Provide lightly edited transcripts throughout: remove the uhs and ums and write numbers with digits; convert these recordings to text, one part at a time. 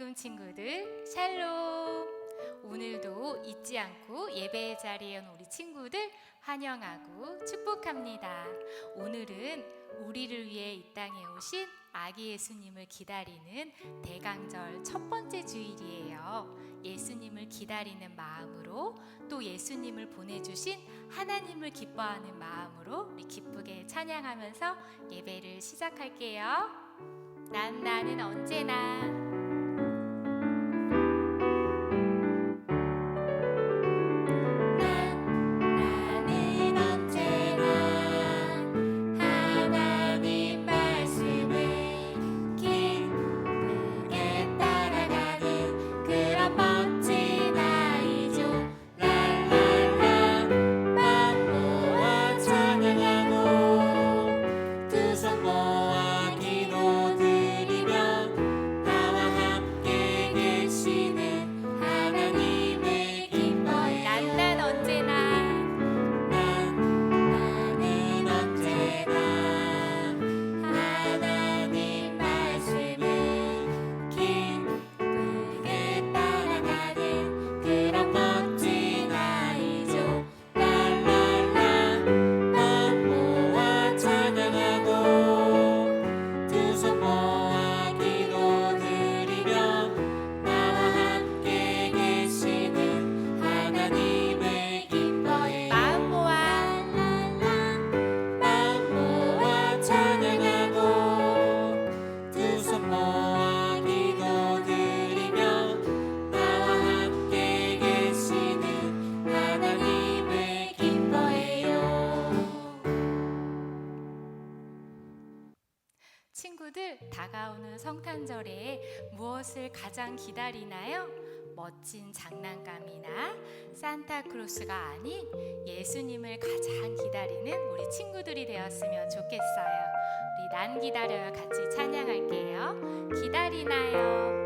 말씀 친구들 샬롬. 오늘도 잊지 않고 예배의 자리에 온 우리 친구들 환영하고 축복합니다. 오늘은 우리를 위해 이 땅에 오신 아기 예수님을 기다리는 대강절 첫 번째 주일이에요. 예수님을 기다리는 마음으로, 또 예수님을 보내주신 하나님을 기뻐하는 마음으로 우리 기쁘게 찬양하면서 예배를 시작할게요. 나는 언제나 친구들, 다가오는 성탄절에 무엇을 가장 기다리나요? 멋진 장난감이나 산타크로스가 아닌 예수님을 가장 기다리는 우리 친구들이 되었으면 좋겠어요. 우리 난 기다려요 같이 찬양할게요. 기다리나요?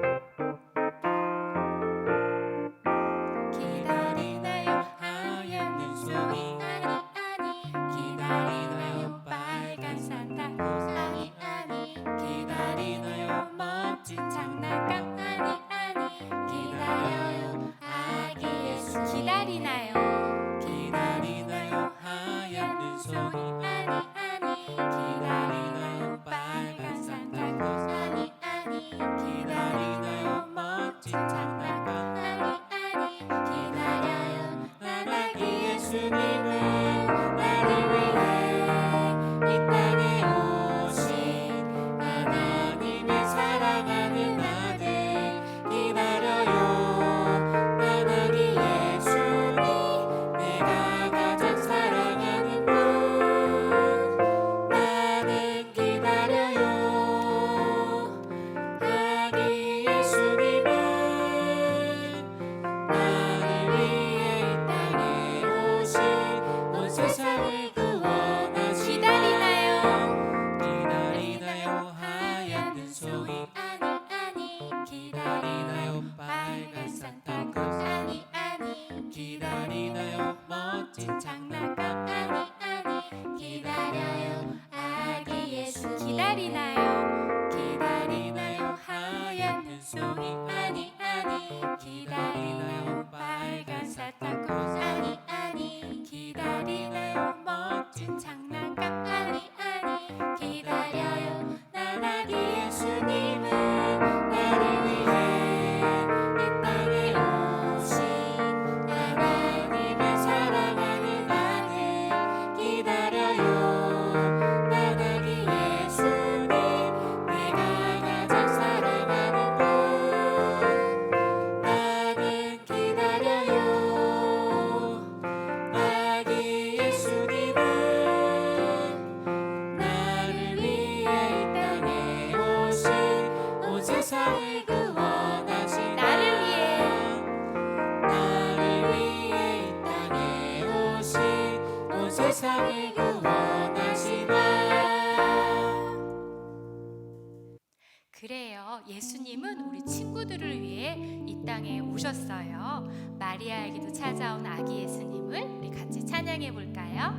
그래요. 예수님은 우리 친구들을 위해 이 땅에 오셨어요. 마리아에게도 찾아온 아기 예수님을 우리 같이 찬양해 볼까요?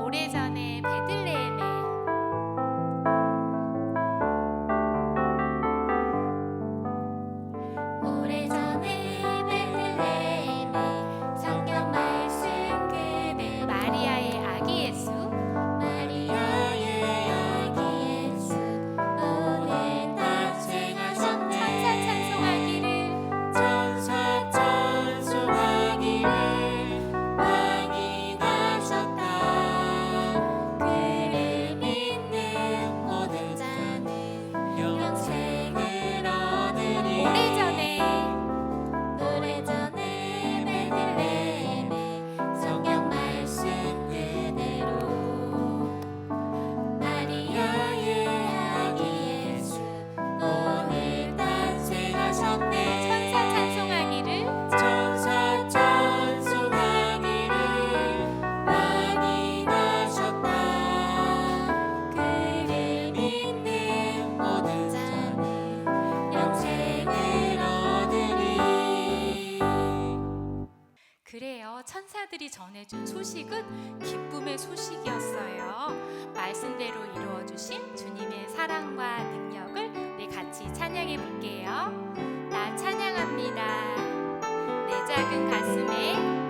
오래전에 베들레헴에 소식은 기쁨의 소식이었어요. 말씀대로 이루어 주신 주님의 사랑과 능력을 우리 같이 찬양해 볼게요. 나 찬양합니다. 내 작은 가슴에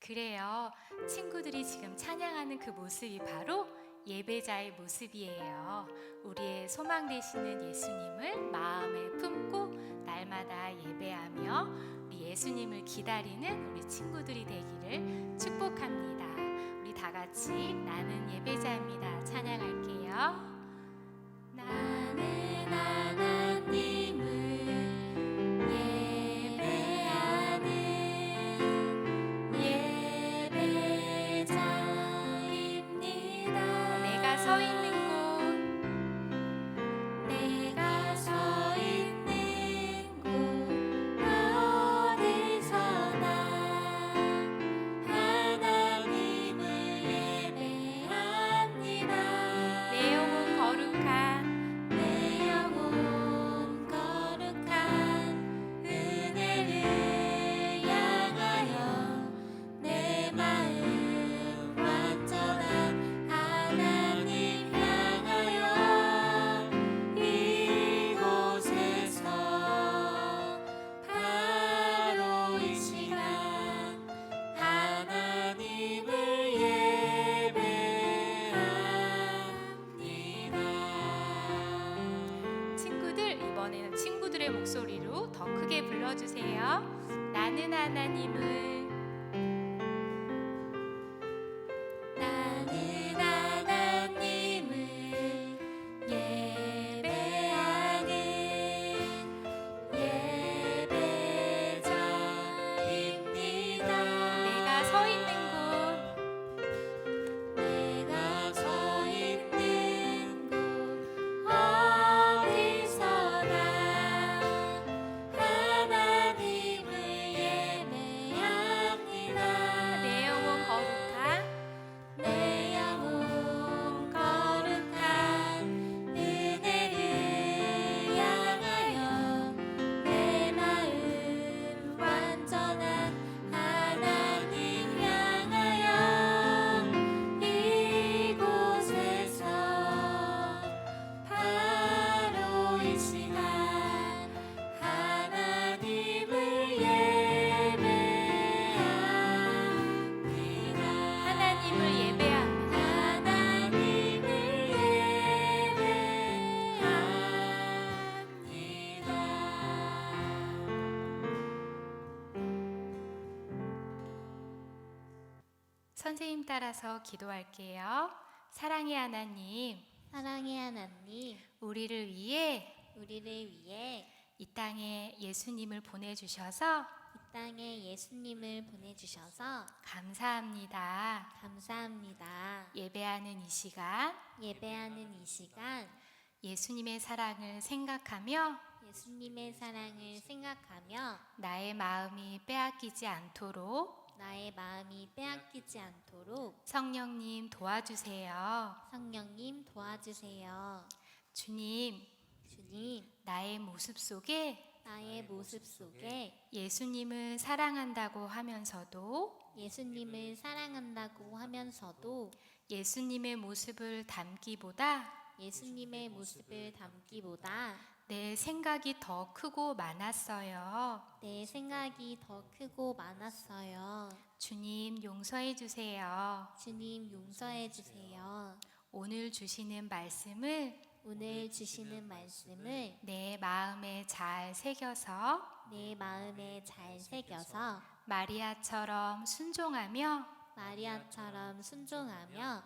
그래요. 친구들이 지금 찬양하는 그 모습이 바로 예배자의 모습이에요. 우리의 소망 되시는 예수님을 마음에 품고 날마다 예배하며 우리 예수님을 기다리는 우리 친구들이 되기를 축복합니다. 우리 다 같이 나는 예배자입니다. 찬양할게요. 나는 하나님을 서 있는 곳 내가 서 있는 곳 어디서나 하나님을 예배합니다. 내 영혼 거룩한 내 영혼 거룩한 은혜를 향하여 내 마음 완전한 하나님 향하여 이곳에서 바로 이 시간 하나님을 예배합니다. 친구들, 이번에는 친구들의 목소리로 더 크게 불러주세요. 나는 하나님을 선생님 따라서 기도할게요. 사랑의 하나님, 사랑의 하나님, 우리를 위해 이 땅에 예수님을 보내주셔서 이 땅에 예수님을 보내주셔서 감사합니다. 감사합니다. 예배하는 이 시간 예수님의 사랑을 생각하며 나의 마음이 빼앗기지 않도록 성령님 도와주세요. 주님, 나의 모습 속에 예수님을 사랑한다고 하면서도 예수님의 모습을 담기보다 예수님의 모습을 담기보다 내 생각이 더 크고 많았어요. 내 생각이 더 크고 많았어요. 주님 용서해 주세요. 주님 용서해 주세요. 오늘 주시는 말씀을 오늘 주시는 말씀을 내 마음에 잘 새겨서 내 마음에 잘 새겨서 마리아처럼 순종하며 마리아처럼 순종하며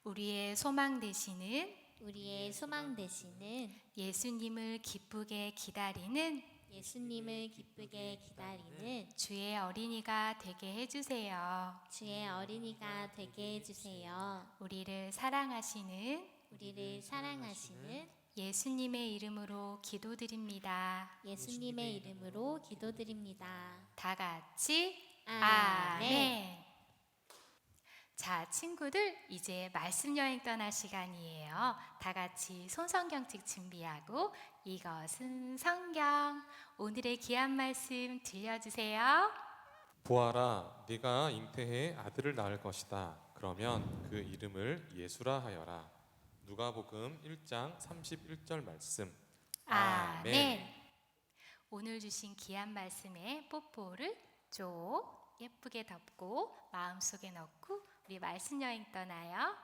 우리의 소망 되시는 우리의 소망 되시는 예수님을 기쁘게 기다리는 예수님을 기쁘게 기다리는 주의 어린이가 되게 해주세요. 주의 어린이가 되게 해주세요. 우리를 사랑하시는 우리를 사랑하시는 예수님의 이름으로 기도드립니다. 예수님의 이름으로 기도드립니다. 다 같이 아멘. 아멘. 자, 친구들, 이제 말씀 여행 떠날 시간이에요. 다 같이 손성경책 준비하고 이것은 성경. 오늘의 귀한 말씀 들려주세요. 보아라, 네가 잉태해 아들을 낳을 것이다. 그러면 그 이름을 예수라 하여라. 누가복음 1장 31절 말씀. 아멘. 오늘 주신 귀한 말씀에 뽀뽀를 쭉 예쁘게 덮고 마음속에 넣고 우리 말씀 여행 떠나요.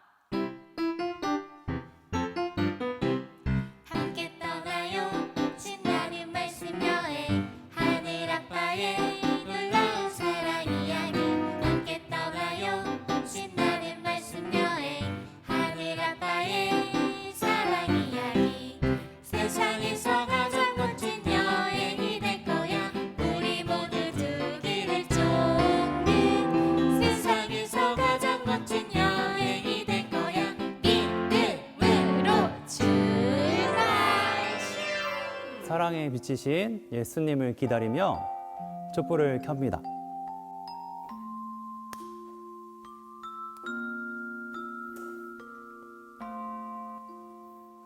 함께 떠나요. 신나는 말씀 여행. 하늘 아빠의 놀라운 사랑 이야기. 함께 떠나요. 신나는 말씀 여행. 하늘 아빠의 사랑 이야기. 세상에서 가장 멋진 여행이 될 거야. 우리 모두 두 길을 쫓는 세상에서 가장 멋진 여행이 될 거야. 믿음으로 출발. 사랑에 비치신 예수님을 기다리며 촛불을 켭니다.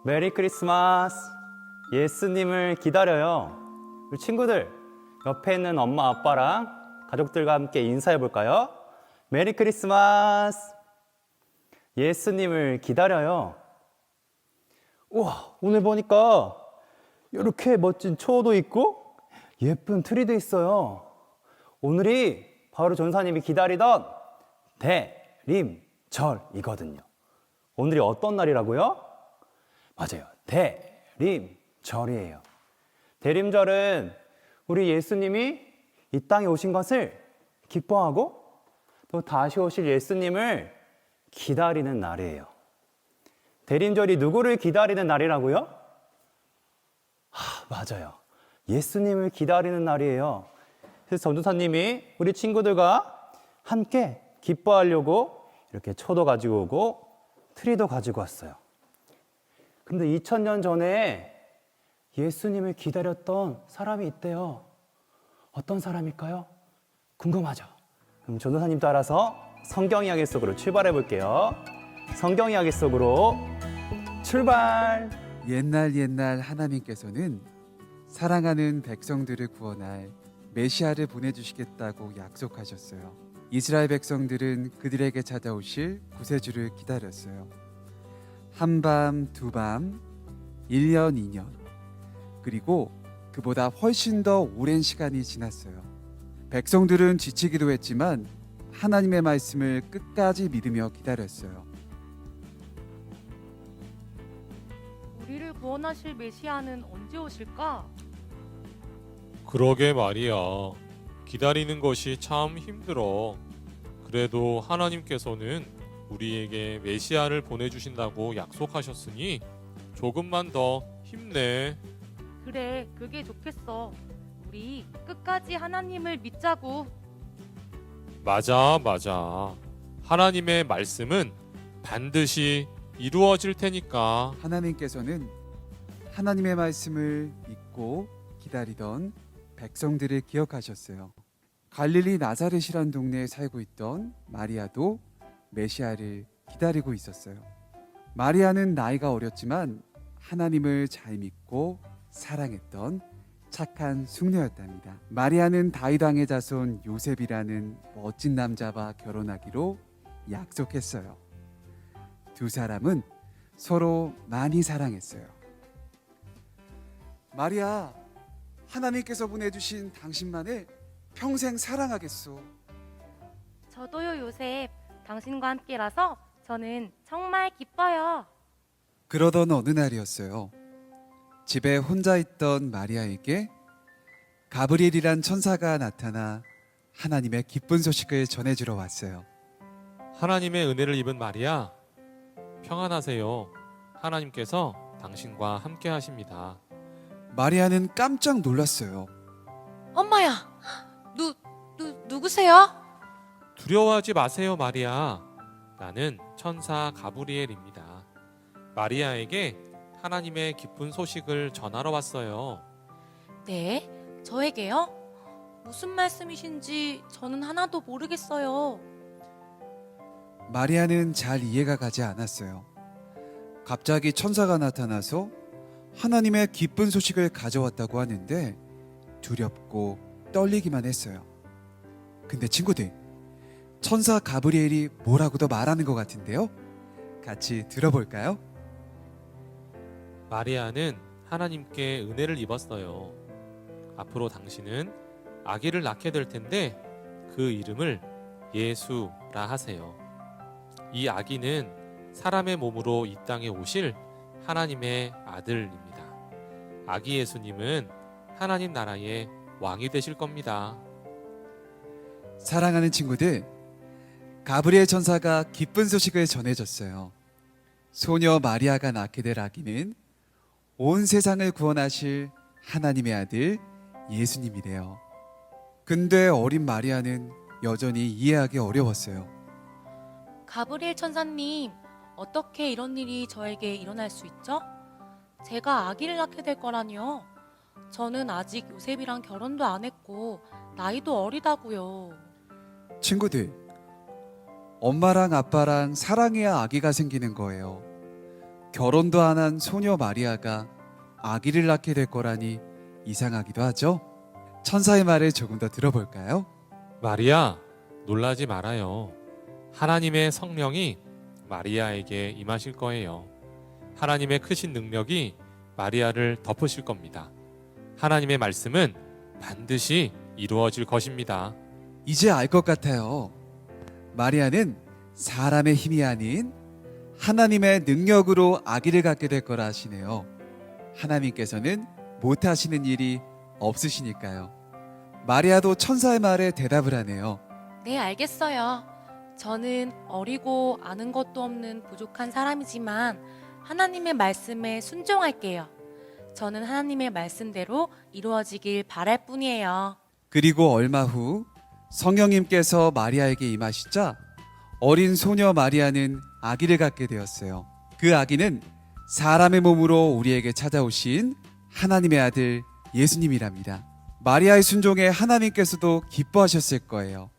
메리 크리스마스! 예수님을 기다려요. 우리 친구들, 옆에 있는 엄마 아빠랑 가족들과 함께 인사해 볼까요? 메리 크리스마스! 예수님을 기다려요. 우와, 오늘 보니까 이렇게 멋진 초도 있고 예쁜 트리도 있어요. 오늘이 바로 전사님이 기다리던 대림절이거든요. 오늘이 어떤 날이라고요? 맞아요. 대림절이에요. 대림절은 우리 예수님이 이 땅에 오신 것을 기뻐하고 또 다시 오실 예수님을 기다리는 날이에요. 대림절이 누구를 기다리는 날이라고요? 맞아요. 예수님을 기다리는 날이에요. 그래서 전도사님이 우리 친구들과 함께 기뻐하려고 이렇게 초도 가지고 오고 트리도 가지고 왔어요. 근데 2000년 전에 예수님을 기다렸던 사람이 있대요. 어떤 사람일까요? 궁금하죠? 그럼 전도사님 따라서 성경 이야기 속으로 출발해 볼게요. 성경 이야기 속으로 출발! 옛날 하나님께서는 사랑하는 백성들을 구원할 메시아를 보내주시겠다고 약속하셨어요. 이스라엘 백성들은 그들에게 찾아오실 구세주를 기다렸어요. 한밤, 두밤, 1년, 2년, 그리고 그보다 훨씬 더 오랜 시간이 지났어요. 백성들은 지치기도 했지만 하나님의 말씀을 끝까지 믿으며 기다렸어요. 우리를 구원하실 메시아는 언제 오실까? 그러게 말이야. 기다리는 것이 참 힘들어. 그래도 하나님께서는 우리에게 메시아를 보내주신다고 약속하셨으니 조금만 더 힘내. 그래, 그게 좋겠어. 우리 끝까지 하나님을 믿자고. 맞아. 하나님의 말씀은 반드시 이루어질 테니까. 하나님께서는 하나님의 말씀을 믿고 기다리던 백성들을 기억하셨어요. 갈릴리 나사렛이란 동네에 살고 있던 마리아도 메시아를 기다리고 있었어요. 마리아는 나이가 어렸지만 하나님을 잘 믿고 사랑했던 착한 숙녀였답니다. 마리아는 다윗 왕의 자손 요셉이라는 멋진 남자와 결혼하기로 약속했어요. 두 사람은 서로 많이 사랑했어요. 마리아, 하나님께서 보내주신 당신만을 평생 사랑하겠소. 저도요, 요셉. 당신과 함께라서 저는 정말 기뻐요. 그러던 어느 날이었어요. 집에 혼자 있던 마리아에게 가브리엘이란 천사가 나타나 하나님의 기쁜 소식을 전해주러 왔어요. 하나님의 은혜를 입은 마리아, 평안하세요. 하나님께서 당신과 함께 하십니다. 마리아는 깜짝 놀랐어요. 엄마야, 누구세요? 두려워하지 마세요, 마리아. 나는 천사 가브리엘입니다. 마리아에게 하나님의 기쁜 소식을 전하러 왔어요. 네, 저에게요? 무슨 말씀이신지 저는 하나도 모르겠어요. 마리아는 잘 이해가 가지 않았어요. 갑자기 천사가 나타나서 하나님의 기쁜 소식을 가져왔다고 하는데 두렵고 떨리기만 했어요. 근데 친구들, 천사 가브리엘이 뭐라고도 말하는 것 같은데요? 같이 들어볼까요? 마리아는 하나님께 은혜를 입었어요. 앞으로 당신은 아기를 낳게 될 텐데 그 이름을 예수라 하세요. 이 아기는 사람의 몸으로 이 땅에 오실 하나님의 아들입니다. 아기 예수님은 하나님 나라의 왕이 되실 겁니다. 사랑하는 친구들, 가브리엘 천사가 기쁜 소식을 전해줬어요. 소녀 마리아가 낳게 될 아기는 온 세상을 구원하실 하나님의 아들 예수님이래요. 근데 어린 마리아는 여전히 이해하기 어려웠어요. 가브리엘 천사님, 어떻게 이런 일이 저에게 일어날 수 있죠? 제가 아기를 낳게 될 거라니요. 저는 아직 요셉이랑 결혼도 안 했고 나이도 어리다고요. 친구들, 엄마랑 아빠랑 사랑해야 아기가 생기는 거예요. 결혼도 안 한 소녀 마리아가 아기를 낳게 될 거라니 이상하기도 하죠? 천사의 말을 조금 더 들어볼까요? 마리아, 놀라지 말아요. 하나님의 성령이 마리아에게 임하실 거예요. 하나님의 크신 능력이 마리아를 덮으실 겁니다. 하나님의 말씀은 반드시 이루어질 것입니다. 이제 알 것 같아요. 마리아는 사람의 힘이 아닌 하나님의 능력으로 아기를 갖게 될 거라 하시네요. 하나님께서는 못하시는 일이 없으시니까요. 마리아도 천사의 말에 대답을 하네요. 네, 알겠어요. 저는 어리고 아는 것도 없는 부족한 사람이지만 하나님의 말씀에 순종할게요. 저는 하나님의 말씀대로 이루어지길 바랄 뿐이에요. 그리고 얼마 후 성령님께서 마리아에게 임하시자 어린 소녀 마리아는 아기를 갖게 되었어요. 그 아기는 사람의 몸으로 우리에게 찾아오신 하나님의 아들 예수님이랍니다. 마리아의 순종에 하나님께서도 기뻐하셨을 거예요.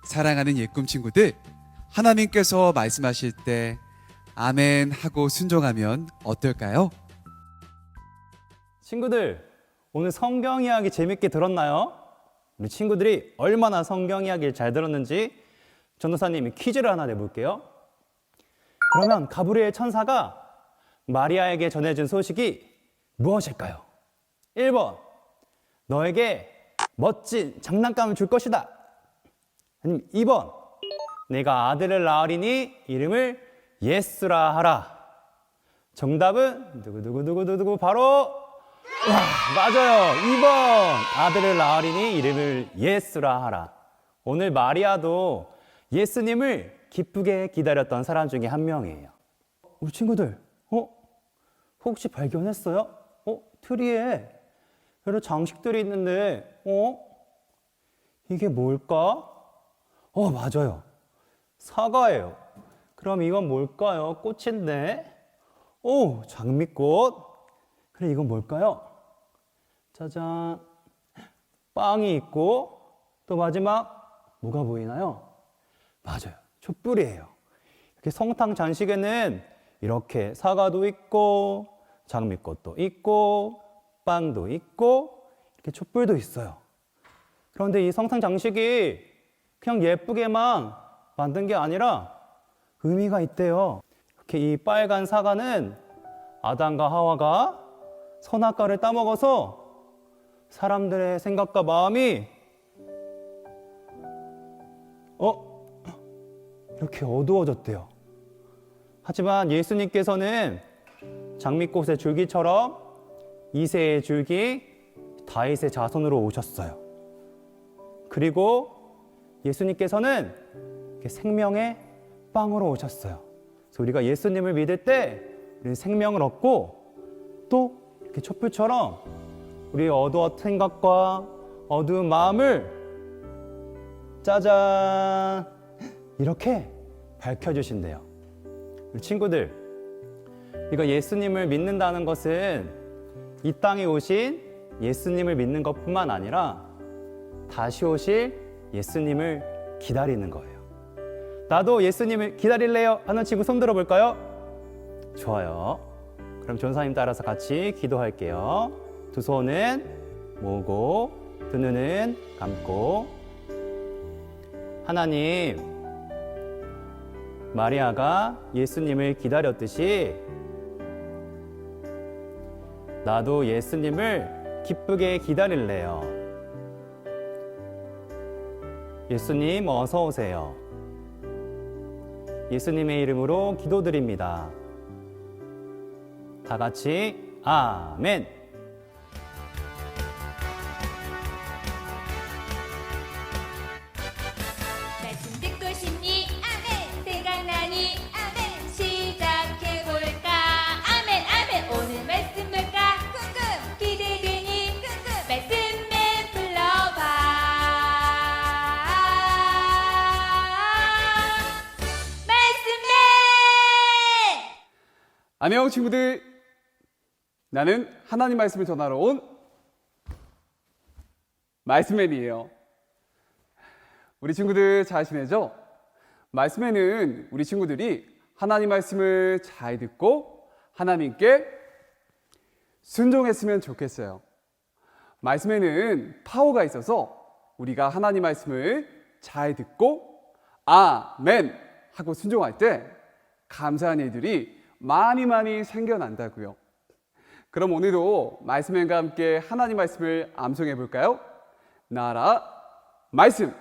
사랑하는 예꿈 친구들, 하나님께서 말씀하실 때 아멘 하고 순종하면 어떨까요? 친구들, 오늘 성경 이야기 재밌게 들었나요? 우리 친구들이 얼마나 성경 이야기를 잘 들었는지 전도사님이 퀴즈를 하나 내볼게요. 그러면 가브리엘 천사가 마리아에게 전해준 소식이 무엇일까요? 1번, 너에게 멋진 장난감을 줄 것이다. 아니면 2번, 내가 아들을 낳으리니 이름을 예수라 하라. 정답은 누구 바로 맞아요. 2번, 아들을 낳으리니 이름을 예수라 하라. 오늘 마리아도 예수님을 기쁘게 기다렸던 사람 중에 한 명이에요. 우리 친구들, 혹시 발견했어요? 트리에 여러 장식들이 있는데, 이게 뭘까? 맞아요. 사과예요. 그럼 이건 뭘까요? 꽃인데. 장미꽃. 그래, 이건 뭘까요? 짜잔. 빵이 있고, 또 마지막, 뭐가 보이나요? 맞아요. 촛불이에요. 이렇게 성탕 잔식에는 이렇게 사과도 있고, 장미꽃도 있고, 빵도 있고, 이렇게 촛불도 있어요. 그런데 이 성탕 장식이 그냥 예쁘게만 만든 게 아니라 의미가 있대요. 이렇게 이 빨간 사과는 아담과 하와가 선악과를 따먹어서 사람들의 생각과 마음이 이렇게 어두워졌대요. 하지만 예수님께서는 장미꽃의 줄기처럼 이새의 줄기 다윗의 자손으로 오셨어요. 그리고 예수님께서는 이렇게 생명의 빵으로 오셨어요. 그래서 우리가 예수님을 믿을 때 우리는 생명을 얻고 또 이렇게 촛불처럼 우리의 어두운 생각과 어두운 마음을 짜잔 이렇게 밝혀주신대요. 우리 친구들, 우리가 예수님을 믿는다는 것은 이 땅에 오신 예수님을 믿는 것뿐만 아니라 다시 오실 예수님을 기다리는 거예요. 나도 예수님을 기다릴래요 하는 친구 손 들어볼까요? 좋아요. 그럼 전사님 따라서 같이 기도할게요. 두 손은 모으고 두 눈은 감고. 하나님, 마리아가 예수님을 기다렸듯이 나도 예수님을 기쁘게 기다릴래요. 예수님 어서 오세요. 예수님의 이름으로 기도드립니다. 다 같이 아멘. 말씀 듣고 싶니? 아멘. 생각나니? 아멘. 시작해볼까? 아멘 아멘. 오늘 말씀 뭘까? 궁금. 기대되니? 궁금. 말씀맨 불러봐. 말씀맨. 안녕 친구들. 나는 하나님 말씀을 전하러 온 말씀맨이에요. 우리 친구들 잘 지내죠? 말씀에는 우리 친구들이 하나님 말씀을 잘 듣고 하나님께 순종했으면 좋겠어요. 말씀에는 파워가 있어서 우리가 하나님 말씀을 잘 듣고 아멘 하고 순종할 때 감사한 일들이 많이 생겨난다고요. 그럼 오늘도 말씀과 함께 하나님 말씀을 암송해 볼까요? 나라 말씀.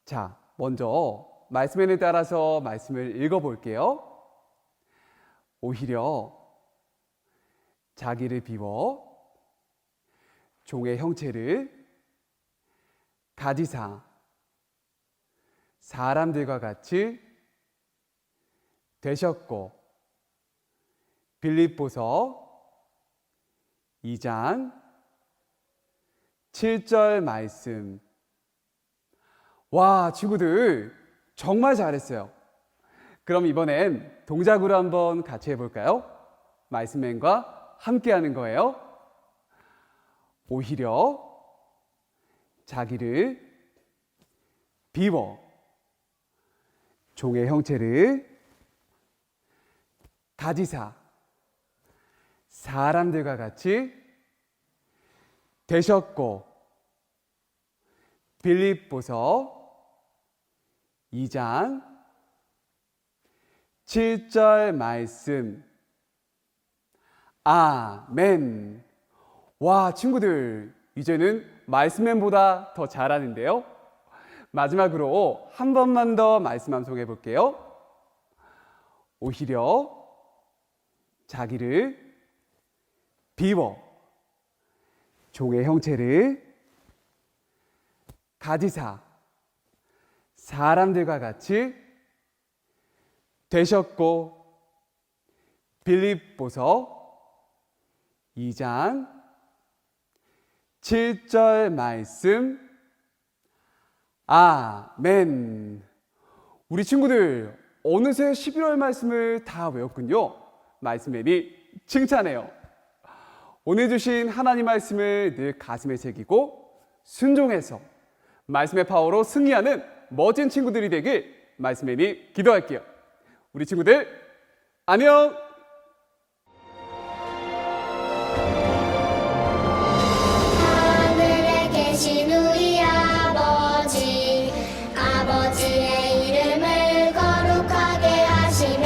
자, 먼저 말씀에 따라서 말씀을 읽어볼게요. 오히려 자기를 비워 종의 형체를 가지사 사람들과 같이 되셨고 빌립보서 2장 7절 말씀. 와, 친구들 정말 잘했어요. 그럼 이번엔 동작으로 한번 같이 해볼까요? 말씀맨과 함께 하는 거예요. 오히려 자기를 비워 종의 형체를 가지사 사람들과 같이 되셨고 빌립보서 2장 7절 말씀. 아멘. 와, 친구들 이제는 말씀맨보다 더 잘하는데요. 마지막으로 한 번만 더 말씀 암송해 볼게요. 오히려 자기를 비워 종의 형체를 가지사 사람들과 같이 되셨고 빌립보서 2장 7절 말씀. 아멘. 우리 친구들 어느새 11월 말씀을 다 외웠군요. 말씀맵이 칭찬해요. 오늘 주신 하나님 말씀을 늘 가슴에 새기고 순종해서 말씀의 파워로 승리하는 멋진 친구들이 되길 말씀맵이 기도할게요. 우리 친구들 안녕. 하늘에 계신 우리 아버지, 아버지의 이름을 거룩하게 하시며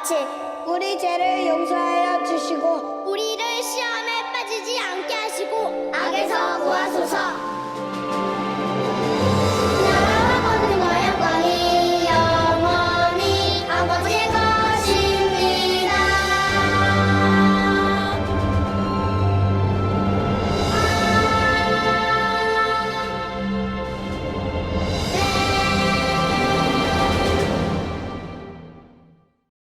같이 우리 죄를 용서하여 주시고 우리를 시험에 빠지지 않게 하시고 악에서 구하소서.